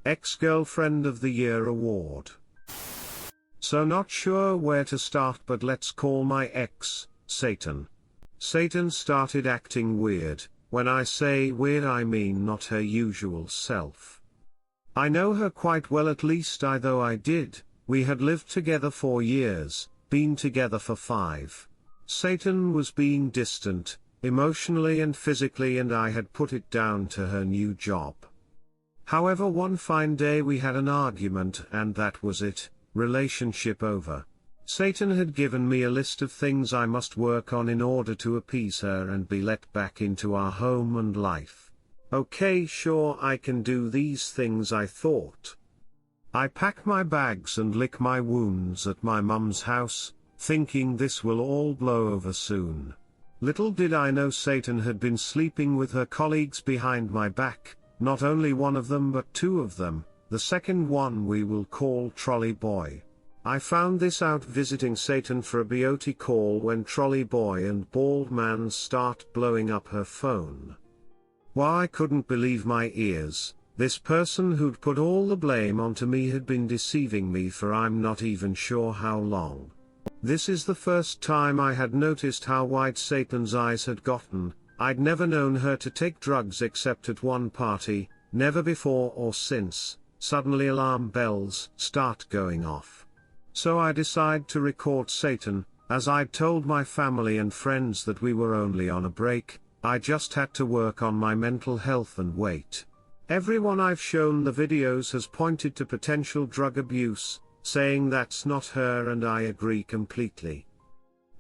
Ex-Girlfriend of the Year award. So not sure where to start, but let's call my ex, Satan. Satan started acting weird. When I say weird I mean not her usual self. I know her quite well, at least I thought I did. We had lived together 4 years, been together for 5. Satan was being distant, emotionally and physically, and I had put it down to her new job. However, one fine day we had an argument and that was it, relationship over. Satan had given me a list of things I must work on in order to appease her and be let back into our home and life. Okay, sure, I can do these things, I thought. I pack my bags and lick my wounds at my mum's house, thinking this will all blow over soon. Little did I know Satan had been sleeping with her colleagues behind my back, not only one of them but 2 of them, the second one we will call Trolley Boy. I found this out visiting Satan for a beauty call when Trolley Boy and Bald Man start blowing up her phone. Why, I couldn't believe my ears. This person who'd put all the blame onto me had been deceiving me for I'm not even sure how long. This is the first time I had noticed how wide Satan's eyes had gotten. I'd never known her to take drugs except at one party, never before or since. Suddenly alarm bells start going off. So I decide to record Satan. As I'd told my family and friends that we were only on a break, I just had to work on my mental health and wait. Everyone I've shown the videos has pointed to potential drug abuse, saying that's not her, and I agree completely.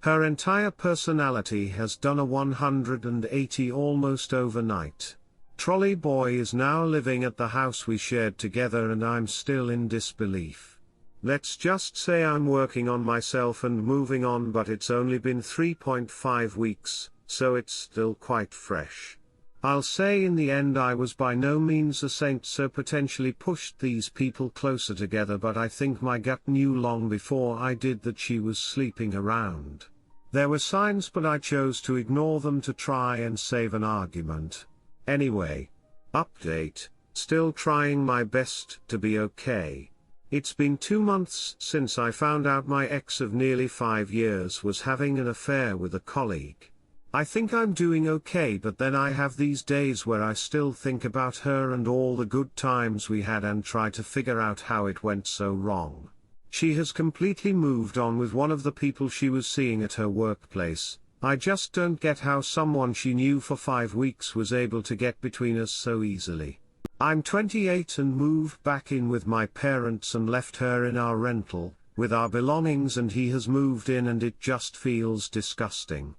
Her entire personality has done a 180 almost overnight. Trolley Boy is now living at the house we shared together and I'm still in disbelief. Let's just say I'm working on myself and moving on, but it's only been 3.5 weeks, so it's still quite fresh. I'll say in the end I was by no means a saint, so potentially pushed these people closer together, but I think my gut knew long before I did that she was sleeping around. There were signs but I chose to ignore them to try and save an argument. Anyway, update, still trying my best to be okay. It's been 2 months since I found out my ex of nearly 5 years was having an affair with a colleague. I think I'm doing okay, but then I have these days where I still think about her and all the good times we had and try to figure out how it went so wrong. She has completely moved on with one of the people she was seeing at her workplace. I just don't get how someone she knew for 5 weeks was able to get between us so easily. I'm 28 and moved back in with my parents and left her in our rental, with our belongings, and he has moved in and it just feels disgusting.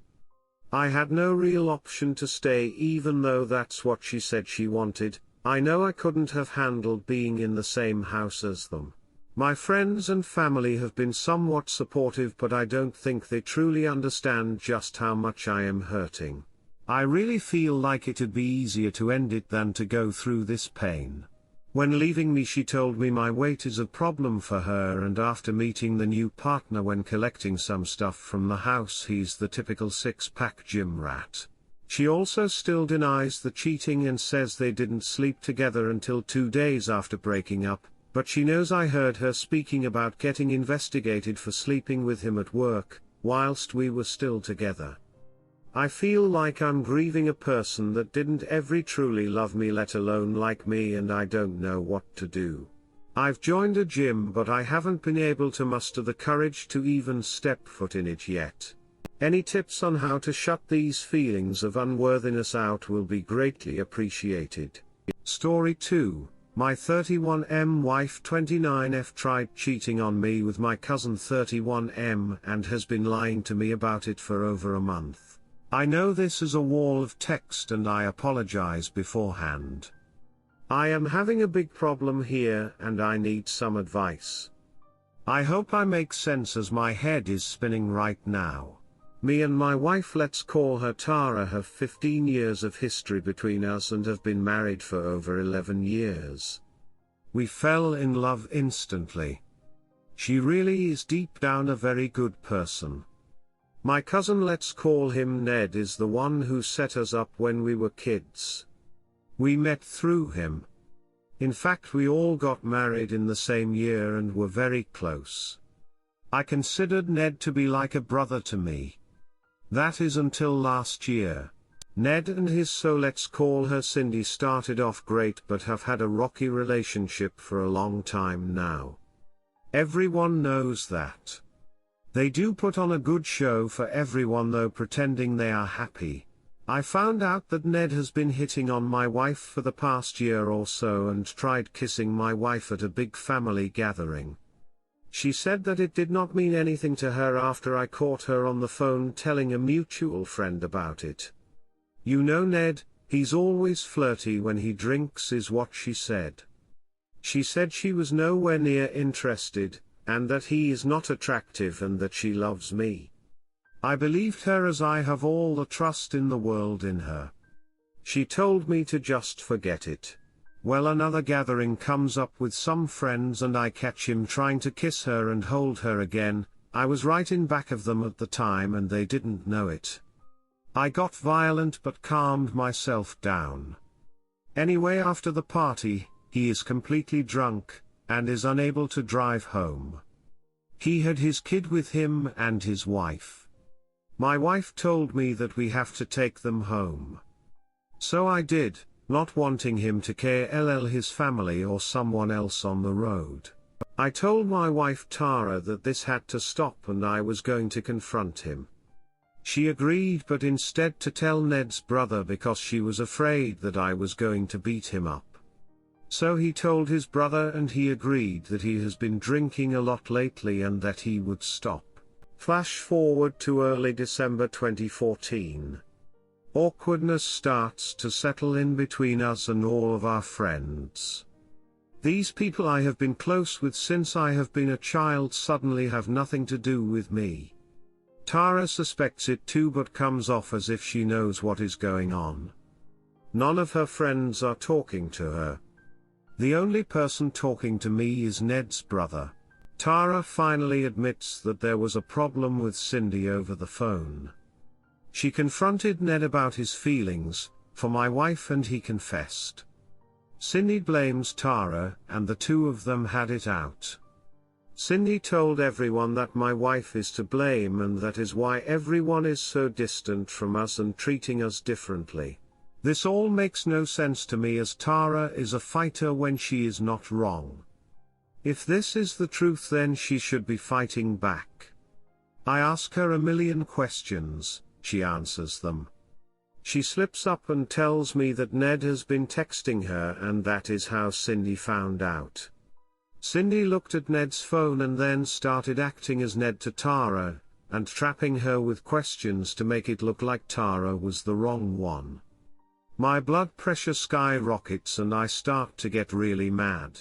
I had no real option to stay even though that's what she said she wanted. I know I couldn't have handled being in the same house as them. My friends and family have been somewhat supportive, but I don't think they truly understand just how much I am hurting. I really feel like it'd be easier to end it than to go through this pain. When leaving me she told me my weight is a problem for her, and after meeting the new partner when collecting some stuff from the house he's the typical 6-pack gym rat. She also still denies the cheating and says they didn't sleep together until 2 days after breaking up, but she knows I heard her speaking about getting investigated for sleeping with him at work, whilst we were still together. I feel like I'm grieving a person that didn't ever truly love me, let alone like me, and I don't know what to do. I've joined a gym but I haven't been able to muster the courage to even step foot in it yet. Any tips on how to shut these feelings of unworthiness out will be greatly appreciated. Story 2. My 31M wife 29F tried cheating on me with my cousin 31M and has been lying to me about it for over a month. I know this is a wall of text and I apologize beforehand. I am having a big problem here and I need some advice. I hope I make sense as my head is spinning right now. Me and my wife, let's call her Tara, have 15 years of history between us and have been married for over 11 years. We fell in love instantly. She really is deep down a very good person. My cousin, let's call him Ned, is the one who set us up when we were kids. We met through him. In fact, we all got married in the same year and were very close. I considered Ned to be like a brother to me. That is until last year. Ned and his, so let's call her Cindy, started off great but have had a rocky relationship for a long time now. Everyone knows that. They do put on a good show for everyone though, pretending they are happy. I found out that Ned has been hitting on my wife for the past year or so and tried kissing my wife at a big family gathering. She said that it did not mean anything to her after I caught her on the phone telling a mutual friend about it. You know Ned, he's always flirty when he drinks, is what she said. She said she was nowhere near interested, and that he is not attractive and that she loves me. I believed her as I have all the trust in the world in her. She told me to just forget it. Well, another gathering comes up with some friends and I catch him trying to kiss her and hold her again. I was right in back of them at the time and they didn't know it. I got violent but calmed myself down. Anyway, after the party, he is completely drunk, and is unable to drive home. He had his kid with him and his wife. My wife told me that we have to take them home. So I did, not wanting him to kill his family or someone else on the road. I told my wife Tara that this had to stop and I was going to confront him. She agreed, but instead to tell Ned's brother because she was afraid that I was going to beat him up. So he told his brother and he agreed that he has been drinking a lot lately and that he would stop. Flash forward to early December 2014. Awkwardness starts to settle in between us and all of our friends. These people I have been close with since I have been a child suddenly have nothing to do with me. Tara suspects it too but comes off as if she knows what is going on. None of her friends are talking to her. The only person talking to me is Ned's brother. Tara finally admits that there was a problem with Cindy over the phone. She confronted Ned about his feelings for my wife and he confessed. Cindy blames Tara and the two of them had it out. Cindy told everyone that my wife is to blame and that is why everyone is so distant from us and treating us differently. This all makes no sense to me as Tara is a fighter when she is not wrong. If this is the truth, then she should be fighting back. I ask her a million questions, she answers them. She slips up and tells me that Ned has been texting her and that is how Cindy found out. Cindy looked at Ned's phone and then started acting as Ned to Tara, and trapping her with questions to make it look like Tara was the wrong one. My blood pressure skyrockets and I start to get really mad.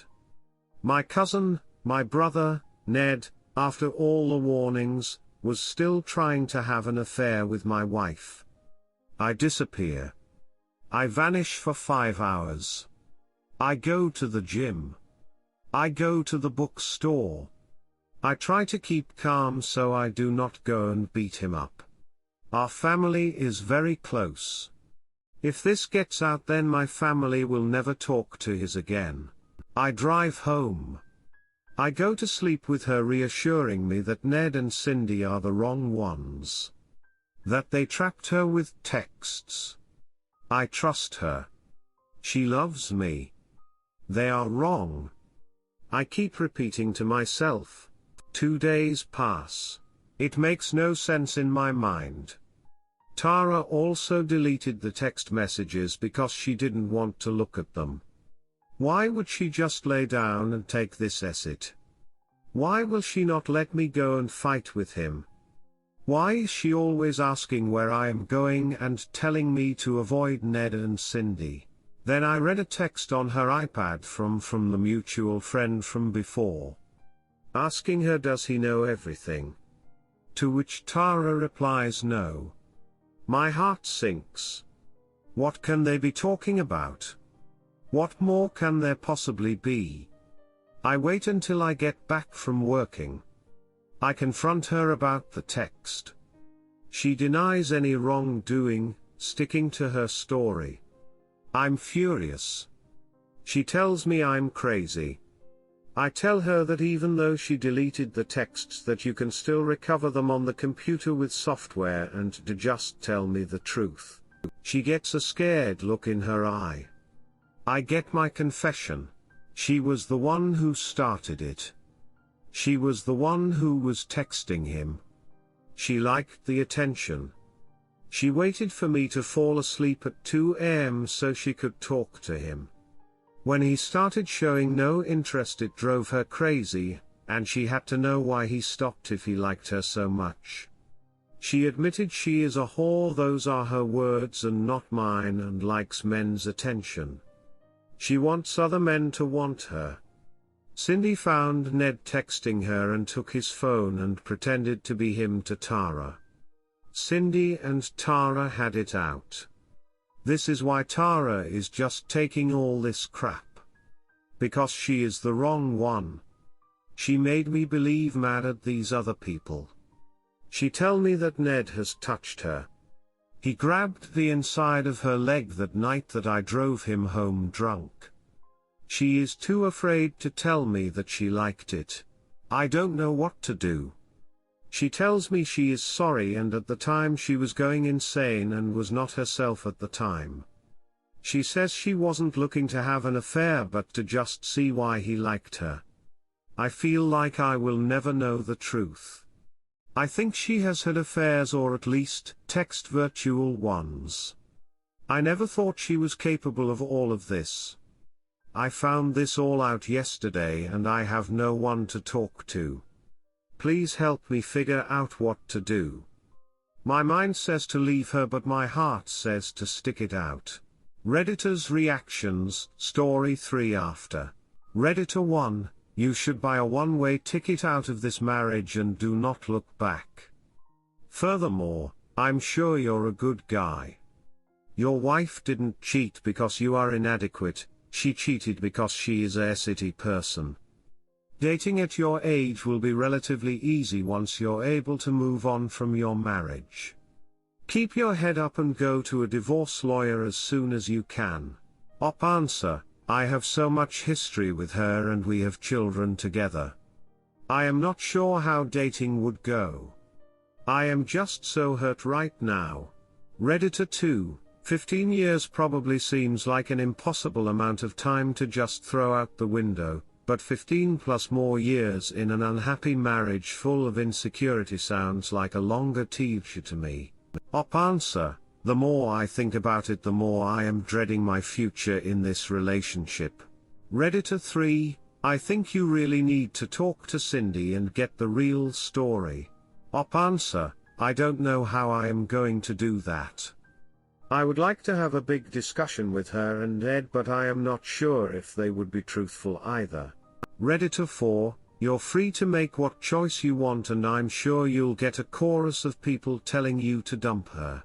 My cousin, my brother, Ned, after all the warnings, was still trying to have an affair with my wife. I disappear. I vanish for 5 hours. I go to the gym. I go to the bookstore. I try to keep calm so I do not go and beat him up. Our family is very close. If this gets out, then my family will never talk to his again. I drive home. I go to sleep with her reassuring me that Ned and Cindy are the wrong ones. That they trapped her with texts. I trust her. She loves me. They are wrong. I keep repeating to myself. 2 days pass. It makes no sense in my mind. Tara also deleted the text messages because she didn't want to look at them. Why would she just lay down and take this exit? Why will she not let me go and fight with him? Why is she always asking where I am going and telling me to avoid Ned and Cindy? Then I read a text on her iPad from the mutual friend from before. Asking her does he know everything? To which Tara replies no. My heart sinks. What can they be talking about? What more can there possibly be? I wait until I get back from working. I confront her about the text. She denies any wrongdoing, sticking to her story. I'm furious. She tells me I'm crazy. I tell her that even though she deleted the texts that you can still recover them on the computer with software and to just tell me the truth. She gets a scared look in her eye. I get my confession. She was the one who started it. She was the one who was texting him. She liked the attention. She waited for me to fall asleep at 2 a.m. so she could talk to him. When he started showing no interest, it drove her crazy, and she had to know why he stopped if he liked her so much. She admitted she is a whore, those are her words and not mine, and likes men's attention. She wants other men to want her. Cindy found Ned texting her and took his phone and pretended to be him to Tara. Cindy and Tara had it out. This is why Tara is just taking all this crap. Because she is the wrong one. She made me believe mad at these other people. She tell me that Ned has touched her. He grabbed the inside of her leg that night that I drove him home drunk. She is too afraid to tell me that she liked it. I don't know what to do. She tells me she is sorry, and at the time she was going insane and was not herself at the time. She says she wasn't looking to have an affair but to just see why he liked her. I feel like I will never know the truth. I think she has had affairs, or at least text virtual ones. I never thought she was capable of all of this. I found this all out yesterday and I have no one to talk to. Please help me figure out what to do. My mind says to leave her, but my heart says to stick it out. Redditors reactions, story 3 after. Redditor 1, you should buy a one-way ticket out of this marriage and do not look back. Furthermore, I'm sure you're a good guy. Your wife didn't cheat because you are inadequate, she cheated because she is a city person. Dating at your age will be relatively easy once you're able to move on from your marriage. Keep your head up and go to a divorce lawyer as soon as you can. Op answer, I have so much history with her and we have children together. I am not sure how dating would go. I am just so hurt right now. Redditor 2, 15 years probably seems like an impossible amount of time to just throw out the window. But 15 plus more years in an unhappy marriage full of insecurity sounds like a longer teacher to me. Op answer, the more I think about it the more I am dreading my future in this relationship. Redditor 3, I think you really need to talk to Cindy and get the real story. Op answer, I don't know how I am going to do that. I would like to have a big discussion with her and Ed, but I am not sure if they would be truthful either. Redditor 4, you're free to make what choice you want and I'm sure you'll get a chorus of people telling you to dump her.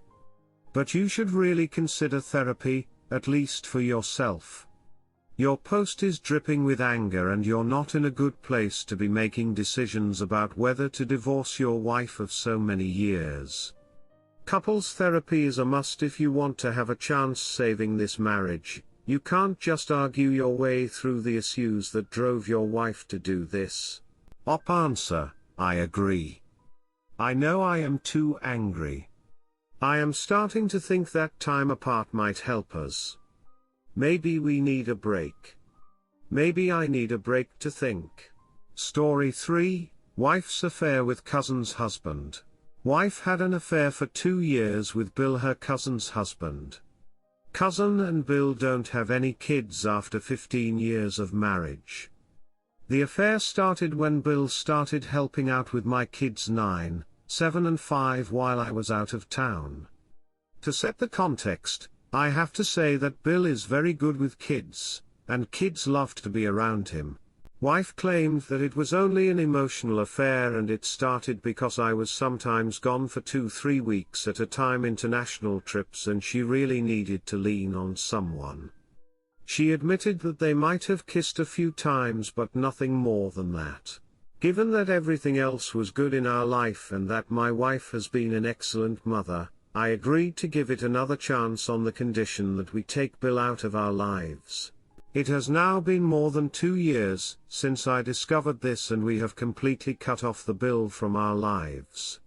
But you should really consider therapy, at least for yourself. Your post is dripping with anger and you're not in a good place to be making decisions about whether to divorce your wife of so many years. Couples therapy is a must if you want to have a chance saving this marriage. You can't just argue your way through the issues that drove your wife to do this. Op answer, I agree. I know I am too angry. I am starting to think that time apart might help us. Maybe we need a break. Maybe I need a break to think. Story 3, wife's affair with cousin's husband. Wife had an affair for 2 years with Bill, her cousin's husband. Cousin and Bill don't have any kids after 15 years of marriage. The affair started when Bill started helping out with my kids 9, 7 and 5 while I was out of town. To set the context, I have to say that Bill is very good with kids, and kids loved to be around him. Wife claimed that it was only an emotional affair and it started because I was sometimes gone for 2-3 weeks at a time, international trips, and she really needed to lean on someone. She admitted that they might have kissed a few times but nothing more than that. Given that everything else was good in our life and that my wife has been an excellent mother, I agreed to give it another chance on the condition that we take Bill out of our lives. It has now been more than 2 years since I discovered this, and we have completely cut off the bill from our lives.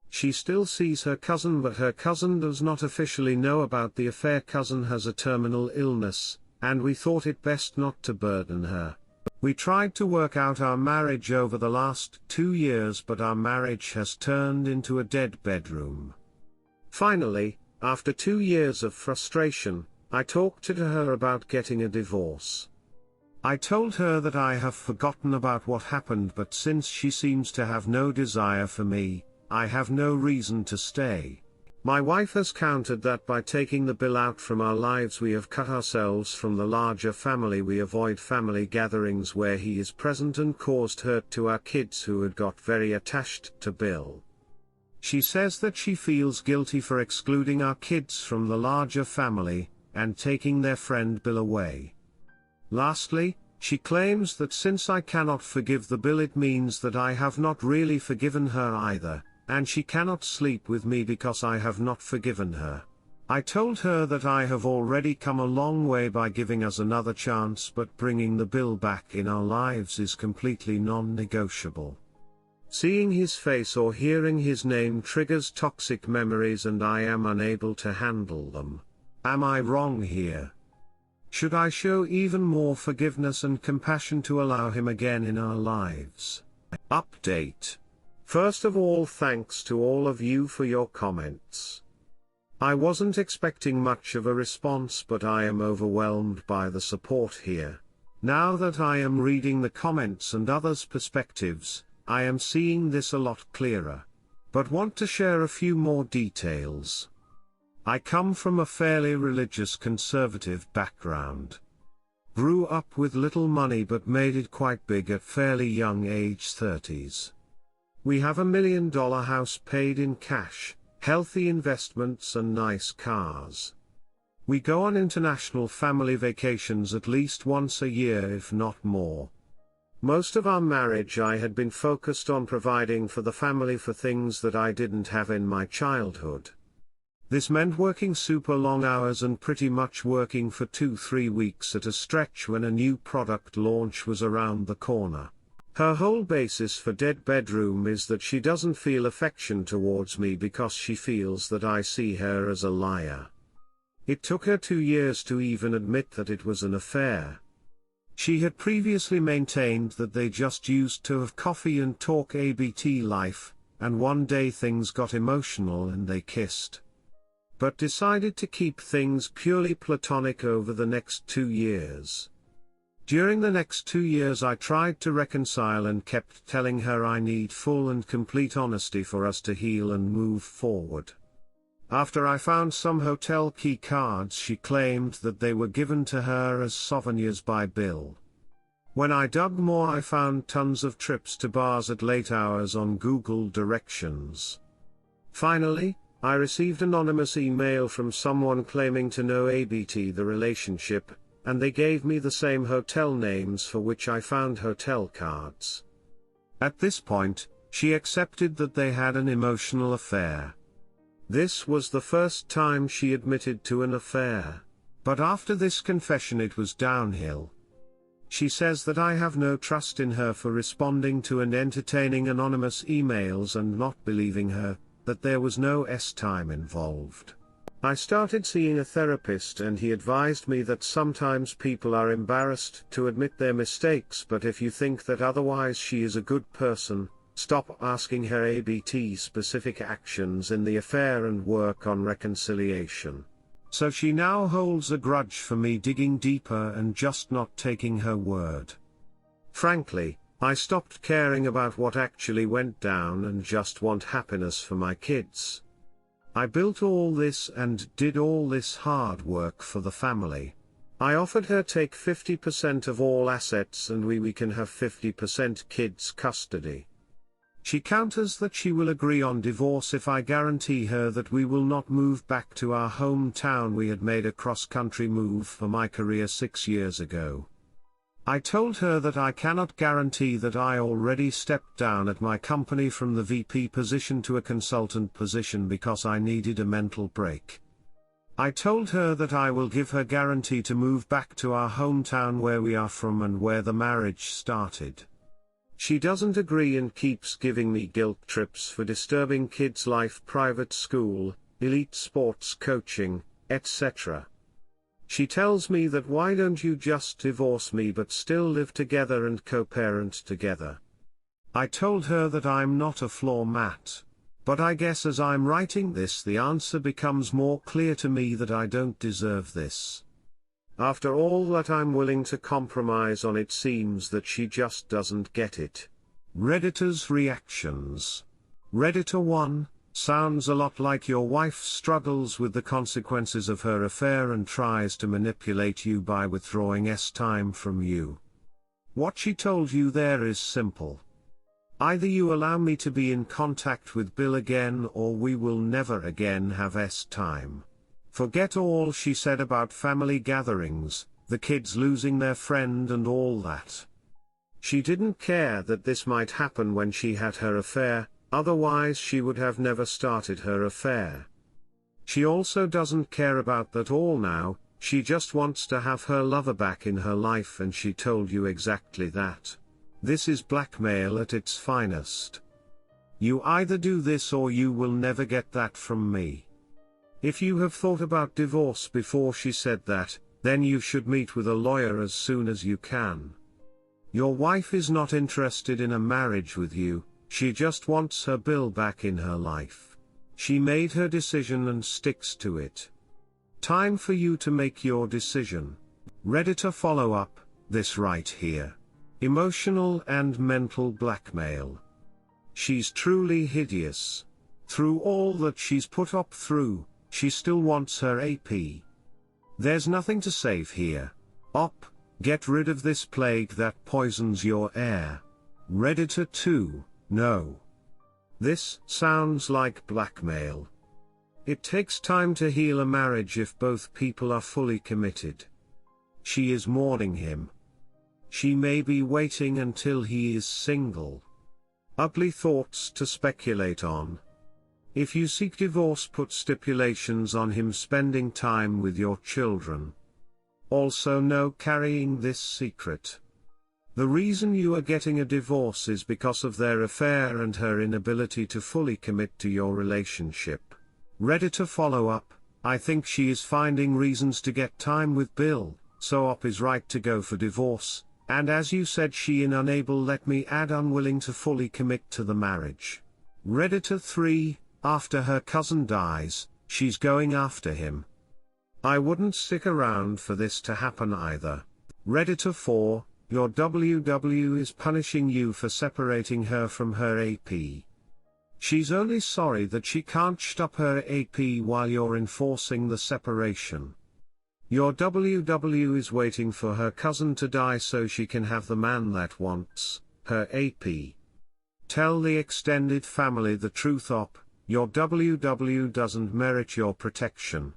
She still sees her cousin, but her cousin does not officially know about the affair. Cousin has a terminal illness, and we thought it best not to burden her. We tried to work out our marriage over the last 2 years, but our marriage has turned into a dead bedroom. Finally, after 2 years of frustration, I talked to her about getting a divorce. I told her that I have forgotten about what happened, but since she seems to have no desire for me, I have no reason to stay. My wife has countered that by taking the bill out from our lives we have cut ourselves from the larger family. We avoid family gatherings where he is present and caused hurt to our kids who had got very attached to Bill. She says that she feels guilty for excluding our kids from the larger family, and taking their friend Bill away. Lastly, she claims that since I cannot forgive the Bill, it means that I have not really forgiven her either, and she cannot sleep with me because I have not forgiven her. I told her that I have already come a long way by giving us another chance, but bringing the Bill back in our lives is completely non-negotiable. Seeing his face or hearing his name triggers toxic memories, and I am unable to handle them. Am I wrong here? Should I show even more forgiveness and compassion to allow him again in our lives? Update. First of all, thanks to all of you for your comments. I wasn't expecting much of a response, but I am overwhelmed by the support here. Now that I am reading the comments and others' perspectives, I am seeing this a lot clearer. But want to share a few more details. I come from a fairly religious conservative background. Grew up with little money but made it quite big at fairly young age, 30s. We have $1 million house paid in cash, healthy investments and nice cars. We go on international family vacations at least once a year, if not more. Most of our marriage I had been focused on providing for the family for things that I didn't have in my childhood. This meant working super long hours and pretty much working for 2-3 weeks at a stretch when a new product launch was around the corner. Her whole basis for dead bedroom is that she doesn't feel affection towards me because she feels that I see her as a liar. It took her 2 years to even admit that it was an affair. She had previously maintained that they just used to have coffee and talk ABT life, and one day things got emotional and they kissed. But decided to keep things purely platonic over the next 2 years. During the next 2 years I tried to reconcile and kept telling her I need full and complete honesty for us to heal and move forward. After I found some hotel key cards, she claimed that they were given to her as souvenirs by Bill. When I dug more, I found tons of trips to bars at late hours on Google directions. Finally, I received anonymous email from someone claiming to know ABT the relationship, and they gave me the same hotel names for which I found hotel cards. At this point, she accepted that they had an emotional affair. This was the first time she admitted to an affair. But after this confession it was downhill. She says that I have no trust in her for responding to and entertaining anonymous emails and not believing her, that there was no time involved. I started seeing a therapist and he advised me that sometimes people are embarrassed to admit their mistakes, but if you think that otherwise she is a good person, stop asking her ABT specific actions in the affair and work on reconciliation. So she now holds a grudge for me digging deeper and just not taking her word. Frankly, I stopped caring about what actually went down and just want happiness for my kids. I built all this and did all this hard work for the family. I offered her take 50% of all assets and we can have 50% kids custody. She counters that she will agree on divorce if I guarantee her that we will not move back to our hometown. We had made a cross-country move for my career 6 years ago. I told her that I cannot guarantee that. I already stepped down at my company from the VP position to a consultant position because I needed a mental break. I told her that I will give her guarantee to move back to our hometown where we are from and where the marriage started. She doesn't agree and keeps giving me guilt trips for disturbing kids' life, private school, elite sports coaching, etc. She tells me that why don't you just divorce me but still live together and co-parent together. I told her that I'm not a floor mat. But I guess as I'm writing this the answer becomes more clear to me that I don't deserve this. After all that I'm willing to compromise on, it seems that she just doesn't get it. Redditor's reactions. Redditor 1, sounds a lot like your wife struggles with the consequences of her affair and tries to manipulate you by withdrawing time from you. What she told you there is simple. Either you allow me to be in contact with Bill again or we will never again have time. Forget all she said about family gatherings, the kids losing their friend and all that. She didn't care that this might happen when she had her affair, otherwise she would have never started her affair. She also doesn't care about that all now, she just wants to have her lover back in her life, and she told you exactly that. This is blackmail at its finest. You either do this or you will never get that from me. If you have thought about divorce before she said that, then you should meet with a lawyer as soon as you can. Your wife is not interested in a marriage with you, she just wants her Bill back in her life. She made her decision and sticks to it. Time for you to make your decision. Redditor follow-up, this right here. Emotional and mental blackmail. She's truly hideous. Through all that she's put up through, she still wants her AP. There's nothing to save here. Get rid of this plague that poisons your air. Redditor 2, no. This sounds like blackmail. It takes time to heal a marriage if both people are fully committed. She is mourning him. She may be waiting until he is single. Ugly thoughts to speculate on. If you seek divorce, put stipulations on him spending time with your children. Also no carrying this secret. The reason you are getting a divorce is because of their affair and her inability to fully commit to your relationship. Redditor follow-up, I think she is finding reasons to get time with Bill, so Op is right to go for divorce. And as you said, she is unable, let me add, unwilling to fully commit to the marriage. Redditor 3, after her cousin dies, she's going after him. I wouldn't stick around for this to happen either. Redditor 4, your WW is punishing you for separating her from her AP. She's only sorry that she can't stop her AP while you're enforcing the separation. Your WW is waiting for her cousin to die so she can have the man that wants her AP. Tell the extended family the truth, Op. Your WW doesn't merit your protection.